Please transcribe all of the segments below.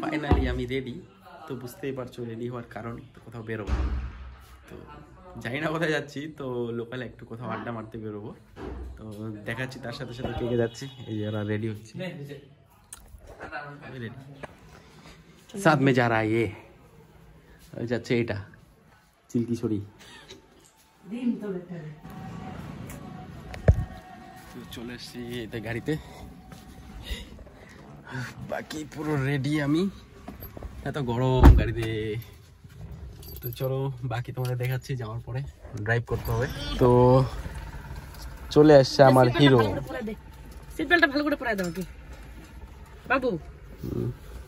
Finally আমি ready. তো বুঝতেই পারছো রেডি হওয়ার কারণ, তো কোথাও বেরোবো। তো জানি না কোথায় যাচ্ছি, তো লোকালে একটু কোথাও আড্ডা মারতে বেরোবো। তো দেখাচ্ছি তার সাথে সাথে কে কে যাচ্ছি। এই যে ওরা রেডি হচ্ছে, সাথ মে যা রা ইয়ে যাচ্ছে এটা চিলকিছড়ি। চলে এসছি এতে গাড়িতে, বাকি পুরো রেডি আমি। এত গরম গাড়িতে। তো চলো বাকি তোমাদের দেখাচ্ছি, যাওয়ার পরে ড্রাইভ করতে হবে। তো চলে আসছে আমার হিরো। সিট বেল্টটা ভালো করে পরাই দাও কি বাবু,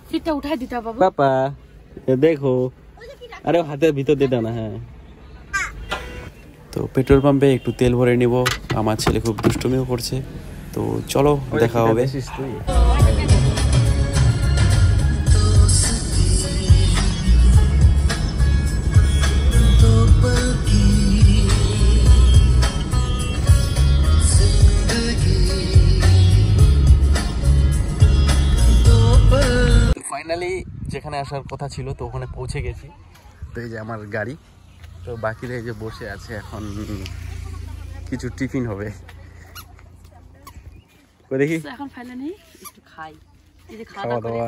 সিটটা উঠাই দিতে বাবু। পাপা দেখো, আরে হাতের ভিতর দিয়ে দাও না। হ্যাঁ, তো পেট্রোল পাম্পে একটু তেল ভরে নিব। আমার ছেলে খুব দুষ্টুমিও করছে। তো চলো দেখা হবে। ফাইনালি যেখানে আসার কথা ছিল তো ওখানে পৌঁছে গেছি। তো এই যে আমার গাড়ি, তো বাকিরা এই যে বসে আছে, এখন কিছু টিফিন হবে। দেখি এখন ফাইনালি একটু খাই, এই যে খাওয়া দাওয়া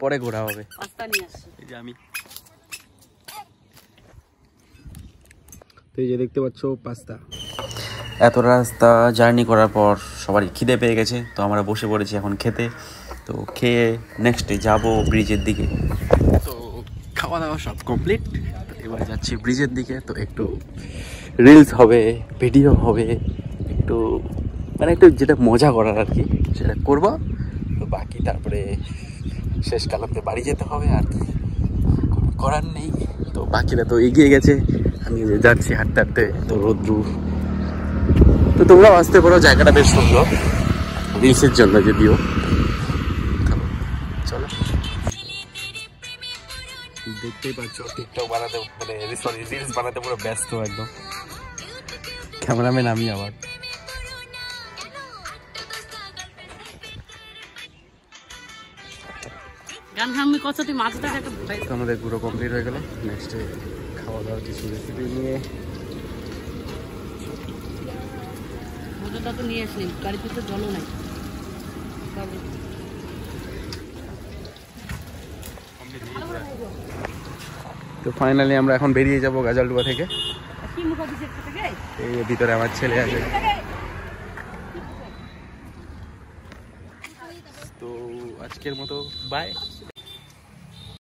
পরে ঘোরা হবে। পাস্তা নিয়ে আসছি এই যে আমি, তো এই যে দেখতে পাচ্ছ পাস্তা। এত রাস্তা জার্নি করার পর সবারই খিদে পেয়ে গেছে, তো আমরা বসে পড়েছি এখন খেতে। তো খেয়ে নেক্সটে যাব ব্রিজের দিকে। তো খাওয়া দাওয়া সব কমপ্লিট, এবার যাচ্ছি ব্রিজের দিকে। তো একটু রিলস হবে, ভিডিও হবে, একটু মানে একটু যেটা মজা করার আর কি সেটা করব। তো বাকি তারপরে শেষ কালকে বাড়ি যেতে হবে, আর কি করার নেই। তো বাকিরা তো এগিয়ে গেছে, আমি যাচ্ছি হাঁটতে হাঁটতে। তো রোদ্রু, তো তোমরাও আসতে পারো, জায়গাটা বেশ সুন্দর রিলসের জন্য যদিও। চলো, দেখতেই পাচ্ছ টিকটক বানাতে মানে সরি রিলস বানাতে পুরো ব্যস্ত একদম। ক্যামেরাম্যান আমি আবার। আমাদের পুরো কমপ্লিট হয়ে গেল। নেক্সট খাওয়া দাওয়ার কিছু রেসিপি নিয়ে তো নিয়ে আসলি, গাড়িতে তো জলও নাই। তো ফাইনালি আমরা এখন বেরিয়ে যাব গাজলডুবা থেকে। এই ভিতরে আমার ছেলে আছে। তো আজকের মতো বাই।